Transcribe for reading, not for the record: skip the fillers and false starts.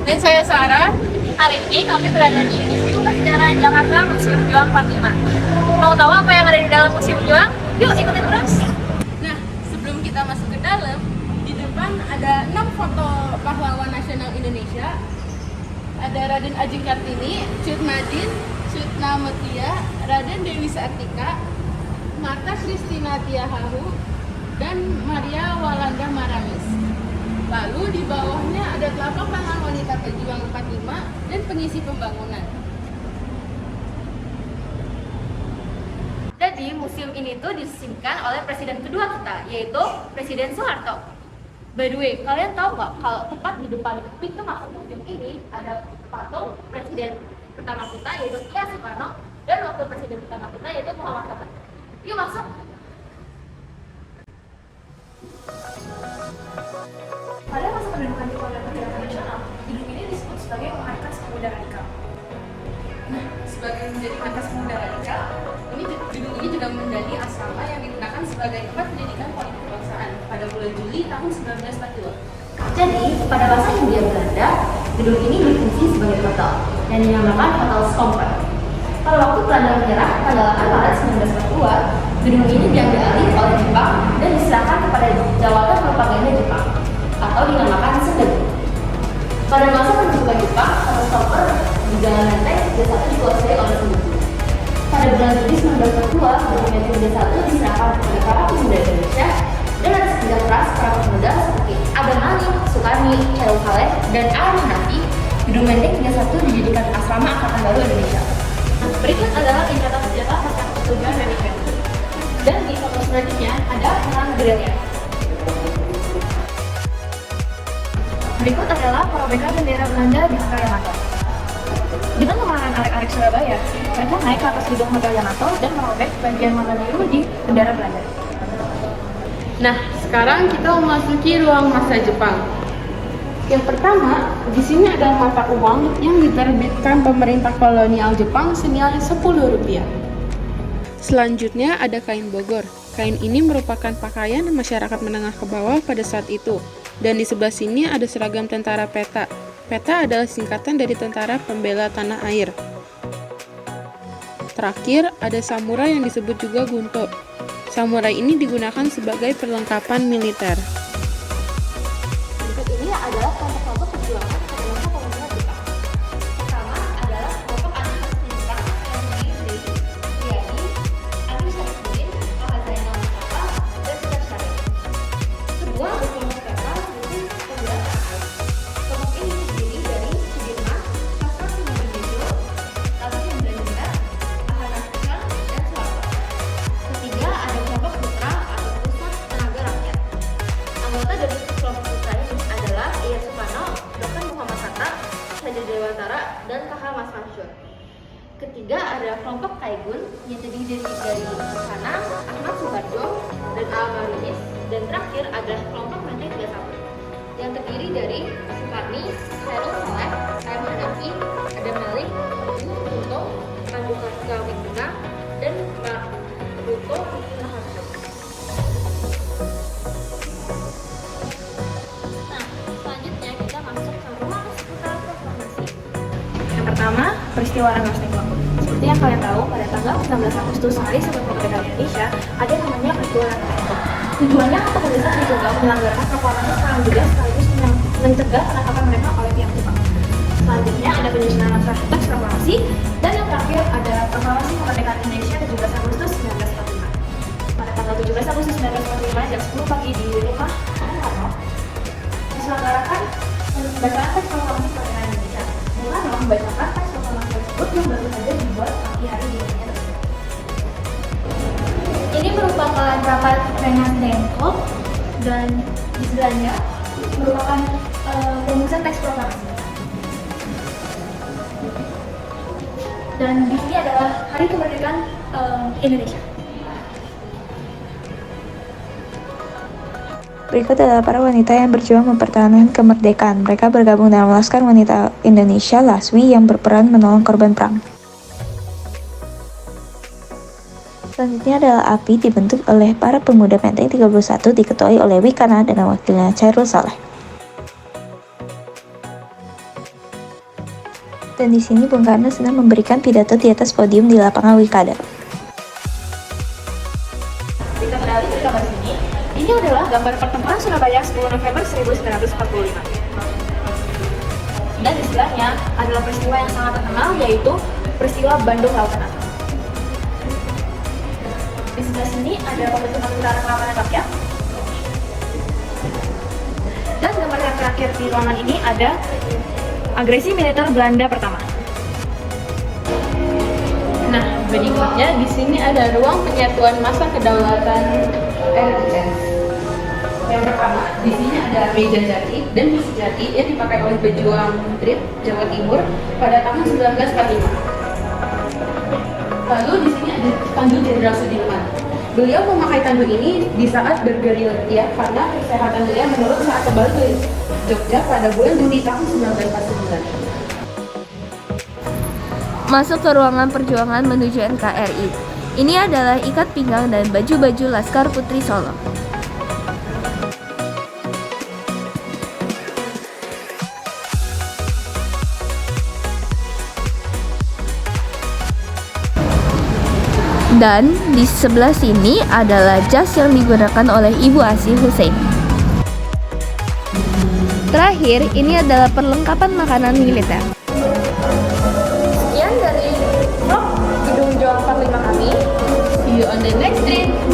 Dan saya Sarah. Hari ini kami berada di Museum Sejarah Jakarta Museum Juang 45. Mau tahu apa yang ada di dalam Museum Juang? Yuk ikutin terus. Nah, sebelum kita masuk ke dalam, di depan ada 6 foto pahlawan nasional Indonesia. Ada Raden Ajeng Kartini, Cut Madin, Sutna Mutia, Raden Dewi Sartika, Marta Kristina Tiahahu, dan Maria Walanda Maramis. Lalu di bawahnya ada telapak tangan wanita pejuang 45 dan pengisi pembangunan. Jadi museum ini tuh disusunkan oleh presiden kedua kita, yaitu Presiden Soeharto. By the way, kalian tahu nggak kalau tepat di depan pintu masuk museum ini ada patung presiden pertama kita, yaitu Soekarno, dan wakil presiden pertama kita, yaitu Muhammad Hatta. Yuk masuk. Pada masa pendudukan di Parlemen Gerakan Nasional, gedung ini disebut sebagai markas pemuda radikal. Nah, sebagai menjadi markas pemuda radikal, gedung ini juga menjadi asrama yang digunakan sebagai tempat pendidikan politik kebangsaan pada bulan Juli tahun 1942. Jadi, pada masa Hindia Belanda, gedung ini berfungsi sebagai hotel yang dinamakan Hotel Skomper. Pada waktu Belanda menyerah pada 8 Maret 1942, gedung ini diambil alih oleh Jepang dan diserahkan kepada Jawatan Propaganda Jepang atau dinamakan Sendeng. Pada masa pendudukan Jepang, Hotel Skomper di Jalan Menteng 31 dikuasai oleh Sendeng. Pada bulan Juli 1942, gedung Menteng 31 diserahkan kepada para pemuda Indonesia dan atas kerja keras para pemuda seperti Adam Ali, Sukarni, Chairul Saleh, dan Arman Nafi, gedung Menteng 31 dijadikan asrama Angkatan Baru Indonesia. Berikut adalah tingkatan senjata pasca kesetujuan Amerika. Dan di foto selanjutnya ada perang gerilya. Berikut adalah perobekan bendera Belanda di Hotel Yamato. Dengan menggunakan arek-arek Surabaya, mereka naik ke atas gedung Hotel Yamato dan merobek bagian warna biru di bendera Belanda. Nah, sekarang kita memasuki ruang masa Jepang. Yang pertama, di sini ada mata uang yang diterbitkan pemerintah kolonial Jepang senilai Rp10. Selanjutnya ada kain Bogor. Kain ini merupakan pakaian masyarakat menengah ke bawah pada saat itu. Dan di sebelah sini ada seragam tentara PETA. PETA adalah singkatan dari Tentara Pembela Tanah Air. Terakhir, ada samurai yang disebut juga gunto. Samurai ini digunakan sebagai perlengkapan militer. Berikut ini adalah kelompok-kelompok perjuangan pada masa pemerintahan Jepang. Pertama adalah kelompok anti-fasis Jepang yang terdiri dari Riyadi, Agus Sarifudin, Pak Zainal Mustafa, dan Sudar Syarif. Kedua ada kelompok PETA seperti Pembela Tanah Air. Kelompok ini terdiri dari Sudirman, Hasan Sundarbijio, Latif Indrajita, Ahmad Hasan, dan Soeharto. Ketiga ada kelompok Putra atau Pusat Tenaga Rakyat. Anggota dari kelompok Putra ini adalah Iya Sukarno, Dr. Muhammad Hatta, Haji Dewantara, dan K.H. Mas Mansur. Ketiga ada kelompok Kaigun yang terdiri dari Hasanah, Ahmad Suharjo, dan Al-Marinis. Dan terakhir adalah kelompok Menteng 31 yang terdiri dari Sukarni, Chairul Saleh, Arman Nafi, Adam Malik, Gunto, Andika Wiguna, dan Ruto Naharjo. Nah, selanjutnya kita masuk ke ruang seputar proklamasi. Yang pertama, peristiwa Rengas Dengklok. Seperti yang kalian tahu, pada tanggal 19 Agustus hari sebelum kemerdekaan Indonesia, ada yang namanya peristiwa Rengas Dengklok. Tujuannya untuk mendesak diduga menyelenggarkan proklamasi sekarang juga sekaligus mencegah penangkapan mereka oleh pihak Jepang. Selanjutnya ada penyusunan naskah teks proklamasi, dan yang terakhir ada proklamasi kemerdekaan Indonesia 17 Agustus 1945. Pada tanggal 17 Agustus 1945 jam 10 pagi di rumah Bung Karno diselenggarakan pembacaan teks proklamasi kemerdekaan Indonesia. Bung Karno membacakan teks proklamasi tersebut yang baru saja dibuat pagi hari di Indonesia. Ini merupakan rapat Rengas Dengklok dan di sebelahnya merupakan rumusan teks proklamasi. Dan di sini adalah Hari Kemerdekaan Indonesia. Berikut adalah para wanita yang berjuang mempertahankan kemerdekaan. Mereka bergabung dalam Laskar Wanita Indonesia (LASWI) yang berperan menolong korban perang. Selanjutnya adalah API, dibentuk oleh para pemuda Menteng 31 diketuai oleh Wikana dengan wakilnya Chairul Saleh. Dan di sini Bung Karno sedang memberikan pidato di atas podium di lapangan Wilkada. Kita beralih ke gambar sini. Ini adalah gambar pertempuran Surabaya 10 November 1945. Dan istilahnya adalah peristiwa yang sangat terkenal, yaitu peristiwa Bandung Lautan Api. Di sebelah sini ada pembentukan Tentara Keamanan Rakyat. Dan gambar yang terakhir di ruangan ini ada agresi militer Belanda pertama. Nah, berikutnya di sini ada ruang penyatuan masa kedaulatan RI. Yang pertama, di sini ada meja jati dan besi jati yang dipakai oleh pejuang Trip Jawa Timur pada tahun 1945. Lalu di sini ada tandu Jenderal Sudirman. Beliau memakai tandu ini di saat bergerilya karena kesehatan beliau menurun saat kembali ke Jogja pada bulan Juni tahun 1949. Masuk ke ruangan perjuangan menuju NKRI. Ini adalah ikat pinggang dan baju-baju Laskar Putri Solo. Dan di sebelah sini adalah jas yang digunakan oleh Ibu Asih Hussein. Terakhir, ini adalah perlengkapan makanan militer. Sekian dari vlog Gedung Juang 45 kami. See you on the next trip.